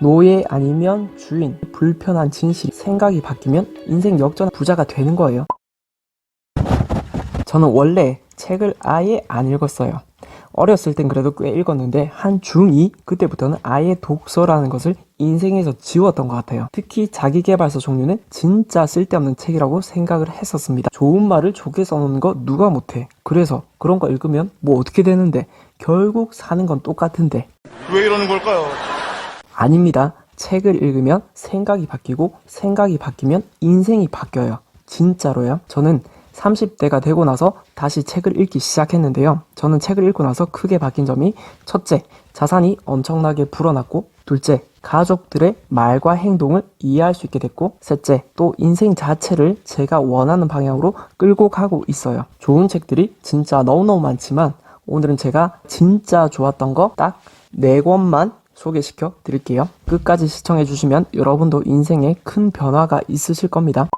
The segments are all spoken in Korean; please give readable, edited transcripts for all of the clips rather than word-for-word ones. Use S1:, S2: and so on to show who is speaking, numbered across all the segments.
S1: 노예 아니면 주인, 불편한 진실, 생각이 바뀌면 인생 역전 부자가 되는 거예요. 저는 원래 책을 아예 안 읽었어요. 어렸을 땐 그래도 꽤 읽었는데 한 중2 그때부터는 아예 독서라는 것을 인생에서 지웠던 것 같아요. 특히 자기계발서 종류는 진짜 쓸데없는 책이라고 생각을 했었습니다. 좋은 말을 좋게 써놓는 거 누가 못해. 그래서 그런 거 읽으면 뭐 어떻게 되는데, 결국 사는 건 똑같은데.
S2: 왜 이러는 걸까요?
S1: 아닙니다. 책을 읽으면 생각이 바뀌고 생각이 바뀌면 인생이 바뀌어요. 진짜로요. 저는 30대가 되고 나서 다시 책을 읽기 시작했는데요. 저는 책을 읽고 나서 크게 바뀐 점이, 첫째, 자산이 엄청나게 불어났고, 둘째, 가족들의 말과 행동을 이해할 수 있게 됐고, 셋째, 또 인생 자체를 제가 원하는 방향으로 끌고 가고 있어요. 좋은 책들이 진짜 너무너무 많지만 오늘은 제가 진짜 좋았던 거 딱 4권만 소개시켜 드릴게요. 끝까지 시청해 주시면 여러분도 인생에 큰 변화가 있으실 겁니다.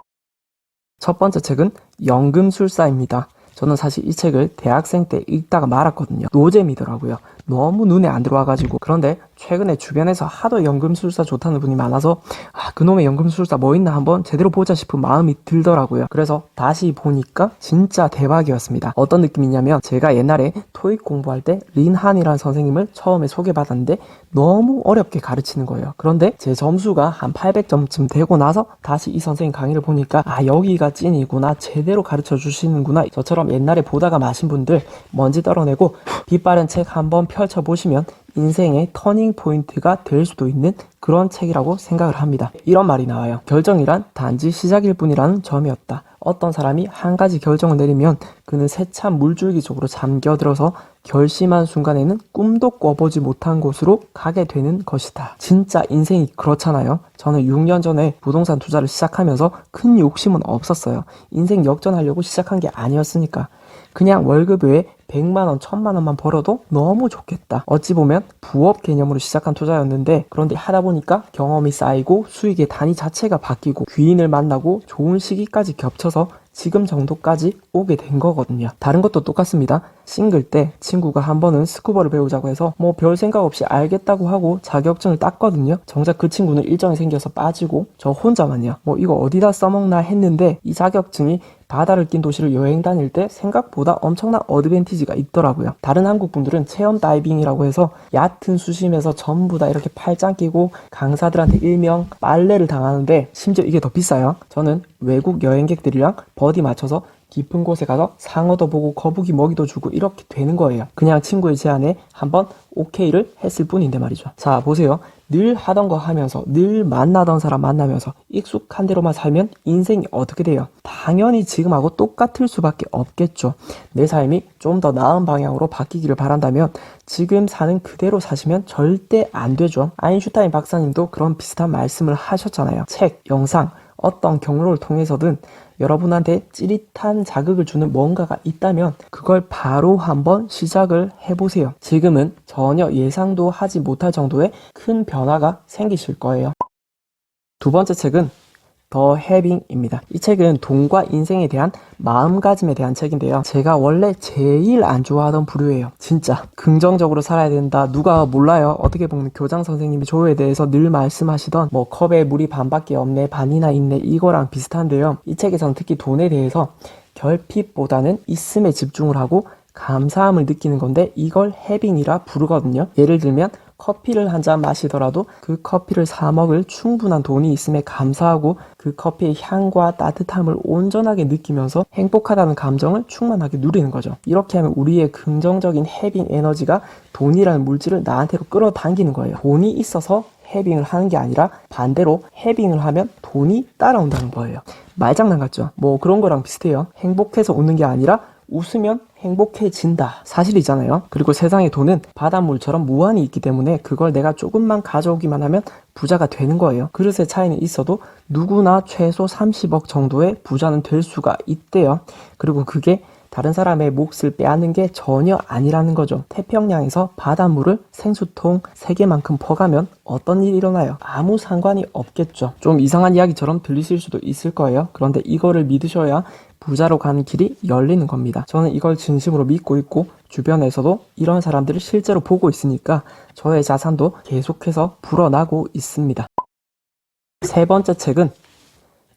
S1: 첫 번째 책은 연금술사입니다. 저는 사실 이 책을 대학생 때 읽다가 말았거든요. 노잼이더라고요. 너무 눈에 안 들어와가지고. 그런데 최근에 주변에서 하도 연금술사 좋다는 분이 많아서 그놈의 연금술사 뭐 있나 한번 제대로 보자 싶은 마음이 들더라고요. 그래서 다시 보니까 진짜 대박이었습니다. 어떤 느낌이냐면, 제가 옛날에 토익 공부할 때 린한이라는 선생님을 처음에 소개받았는데 너무 어렵게 가르치는 거예요. 그런데 제 점수가 한 800점쯤 되고 나서 다시 이 선생님 강의를 보니까 여기가 찐이구나, 제대로 가르쳐 주시는구나. 저처럼 옛날에 보다가 마신 분들 먼지 떨어내고 빛바랜 책 한번 펼쳐보시면 인생의 터닝 포인트가 될 수도 있는 그런 책이라고 생각을 합니다. 이런 말이 나와요. 결정이란 단지 시작일 뿐이라는 점이었다. 어떤 사람이 한 가지 결정을 내리면 그는 세찬 물줄기 속으로 잠겨들어서 결심한 순간에는 꿈도 꿔보지 못한 곳으로 가게 되는 것이다. 진짜 인생이 그렇잖아요. 저는 6년 전에 부동산 투자를 시작하면서 큰 욕심은 없었어요. 인생 역전하려고 시작한 게 아니었으니까. 그냥 월급 외에 100만원, 1000만원만 벌어도 너무 좋겠다. 어찌 보면 부업 개념으로 시작한 투자였는데, 그런데 하다 보니까 경험이 쌓이고 수익의 단위 자체가 바뀌고 귀인을 만나고 좋은 시기까지 겹쳐서 지금 정도까지 오게 된 거거든요. 다른 것도 똑같습니다. 싱글 때 친구가 한 번은 스쿠버를 배우자고 해서 뭐 별 생각 없이 알겠다고 하고 자격증을 땄거든요. 정작 그 친구는 일정이 생겨서 빠지고 저 혼자만요. 뭐 이거 어디다 써먹나 했는데 이 자격증이 바다를 낀 도시를 여행 다닐 때 생각보다 엄청난 어드밴티지가 있더라고요. 다른 한국 분들은 체험 다이빙이라고 해서 얕은 수심에서 전부 다 이렇게 팔짱 끼고 강사들한테 일명 빨래를 당하는데, 심지어 이게 더 비싸요. 저는 외국 여행객들이랑 버디 맞춰서 깊은 곳에 가서 상어도 보고 거북이 먹이도 주고 이렇게 되는 거예요. 그냥 친구의 제안에 한번 오케이를 했을 뿐인데 말이죠. 자, 보세요. 늘 하던 거 하면서, 늘 만나던 사람 만나면서 익숙한 대로만 살면 인생이 어떻게 돼요? 당연히 지금하고 똑같을 수밖에 없겠죠. 내 삶이 좀 더 나은 방향으로 바뀌기를 바란다면 지금 사는 그대로 사시면 절대 안 되죠. 아인슈타인 박사님도 그런 비슷한 말씀을 하셨잖아요. 책, 영상, 어떤 경로를 통해서든 여러분한테 찌릿한 자극을 주는 뭔가가 있다면 그걸 바로 한번 시작을 해보세요. 지금은 전혀 예상도 하지 못할 정도의 큰 변화가 생기실 거예요. 두 번째 책은 더 해빙입니다. 이 책은 돈과 인생에 대한 마음가짐에 대한 책인데요. 제가 원래 제일 안 좋아하던 부류예요. 진짜 긍정적으로 살아야 된다, 누가 몰라요. 어떻게 보면 교장 선생님이 조에 대해서 늘 말씀하시던 뭐 컵에 물이 반밖에 없네, 반이나 있네, 이거랑 비슷한데요. 이 책에서는 특히 돈에 대해서 결핍보다는 있음에 집중을 하고 감사함을 느끼는 건데, 이걸 해빙이라 부르거든요. 예를 들면 커피를 한 잔 마시더라도 그 커피를 사 먹을 충분한 돈이 있음에 감사하고 그 커피의 향과 따뜻함을 온전하게 느끼면서 행복하다는 감정을 충만하게 누리는 거죠. 이렇게 하면 우리의 긍정적인 해빙 에너지가 돈이라는 물질을 나한테로 끌어당기는 거예요. 돈이 있어서 해빙을 하는 게 아니라 반대로 해빙을 하면 돈이 따라온다는 거예요. 말장난 같죠? 뭐 그런 거랑 비슷해요. 행복해서 웃는 게 아니라 웃으면 행복해진다, 사실이잖아요. 그리고 세상의 돈은 바닷물처럼 무한히 있기 때문에 그걸 내가 조금만 가져오기만 하면 부자가 되는 거예요. 그릇의 차이는 있어도 누구나 최소 30억 정도의 부자는 될 수가 있대요. 그리고 그게 다른 사람의 몫을 빼앗는 게 전혀 아니라는 거죠. 태평양에서 바닷물을 생수통 3개만큼 퍼가면 어떤 일이 일어나요? 아무 상관이 없겠죠. 좀 이상한 이야기처럼 들리실 수도 있을 거예요. 그런데 이거를 믿으셔야 부자로 가는 길이 열리는 겁니다. 저는 이걸 진심으로 믿고 있고 주변에서도 이런 사람들을 실제로 보고 있으니까 저의 자산도 계속해서 불어나고 있습니다. 세 번째 책은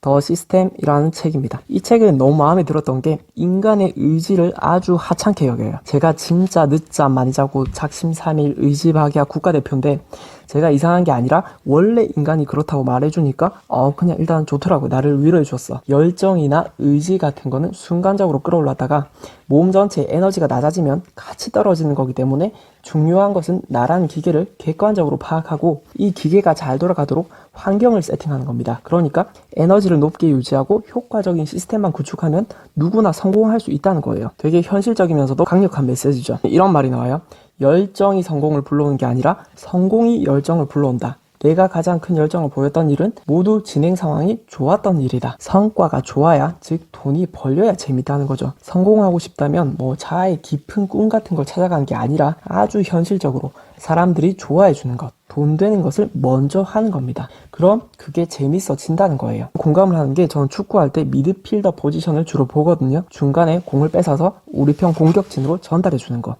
S1: 더 시스템이라는 책입니다. 이 책은 너무 마음에 들었던 게 인간의 의지를 아주 하찮게 여겨요. 제가 진짜 늦잠 많이 자고 작심삼일 의지박약 국가대표인데 제가 이상한 게 아니라 원래 인간이 그렇다고 말해주니까 그냥 일단 좋더라고요. 나를 위로해 줬어. 열정이나 의지 같은 거는 순간적으로 끌어올랐다가 몸 전체의 에너지가 낮아지면 같이 떨어지는 거기 때문에 중요한 것은 나라는 기계를 객관적으로 파악하고 이 기계가 잘 돌아가도록 환경을 세팅하는 겁니다. 그러니까 에너지를 높게 유지하고 효과적인 시스템만 구축하면 누구나 성공할 수 있다는 거예요. 되게 현실적이면서도 강력한 메시지죠. 이런 말이 나와요. 열정이 성공을 불러오는 게 아니라 성공이 열정을 불러온다. 내가 가장 큰 열정을 보였던 일은 모두 진행 상황이 좋았던 일이다. 성과가 좋아야, 즉 돈이 벌려야 재밌다는 거죠. 성공하고 싶다면 자아의 깊은 꿈 같은 걸 찾아가는 게 아니라 아주 현실적으로 사람들이 좋아해 주는 것, 돈 되는 것을 먼저 하는 겁니다. 그럼 그게 재밌어진다는 거예요. 공감을 하는 게 저는 축구할 때 미드필더 포지션을 주로 보거든요. 중간에 공을 뺏어서 우리 편 공격진으로 전달해 주는 거.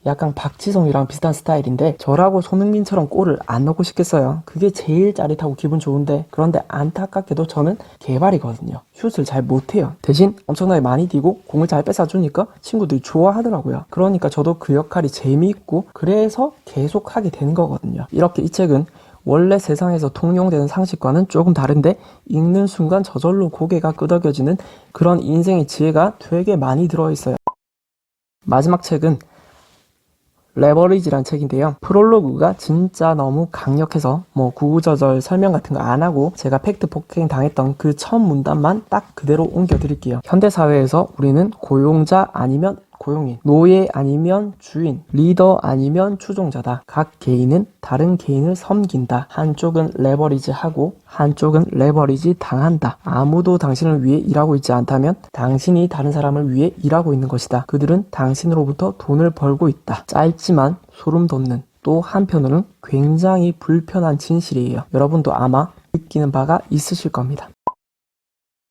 S1: 약간 박지성이랑 비슷한 스타일인데 저라고 손흥민처럼 골을 안 넣고 싶겠어요. 그게 제일 짜릿하고 기분 좋은데 그런데 안타깝게도 저는 개발이거든요. 슛을 잘 못해요. 대신 엄청나게 많이 뛰고 공을 잘 뺏어주니까 친구들이 좋아하더라고요. 그러니까 저도 그 역할이 재미있고 그래서 계속 하게 되는 거거든요. 이렇게 이 책은 원래 세상에서 통용되는 상식과는 조금 다른데 읽는 순간 저절로 고개가 끄덕여지는 그런 인생의 지혜가 되게 많이 들어있어요. 마지막 책은 레버리지란 책인데요. 프롤로그가 진짜 너무 강력해서 구구절절 설명 같은 거 안 하고 제가 팩트 폭행 당했던 그 첫 문단만 딱 그대로 옮겨드릴게요. 현대사회에서 우리는 고용자 아니면 고용인, 노예 아니면 주인, 리더 아니면 추종자다. 각 개인은 다른 개인을 섬긴다. 한쪽은 레버리지하고 한쪽은 레버리지 당한다. 아무도 당신을 위해 일하고 있지 않다면 당신이 다른 사람을 위해 일하고 있는 것이다. 그들은 당신으로부터 돈을 벌고 있다. 짧지만 소름 돋는 또 한편으로는 굉장히 불편한 진실이에요. 여러분도 아마 느끼는 바가 있으실 겁니다.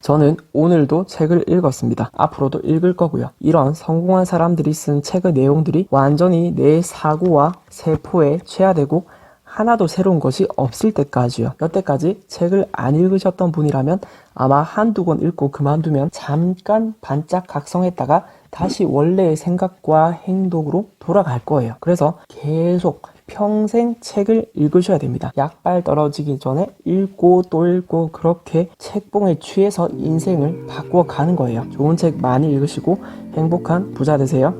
S1: 저는 오늘도 책을 읽었습니다. 앞으로도 읽을 거고요. 이런 성공한 사람들이 쓴 책의 내용들이 완전히 내 사고와 세포에 체화되고 하나도 새로운 것이 없을 때까지요. 여태까지 책을 안 읽으셨던 분이라면 아마 한두 권 읽고 그만두면 잠깐 반짝 각성했다가 다시 원래의 생각과 행동으로 돌아갈 거예요. 그래서 계속 평생 책을 읽으셔야 됩니다. 약발 떨어지기 전에 읽고 또 읽고 그렇게 책봉에 취해서 인생을 바꾸어 가는 거예요. 좋은 책 많이 읽으시고 행복한 부자 되세요.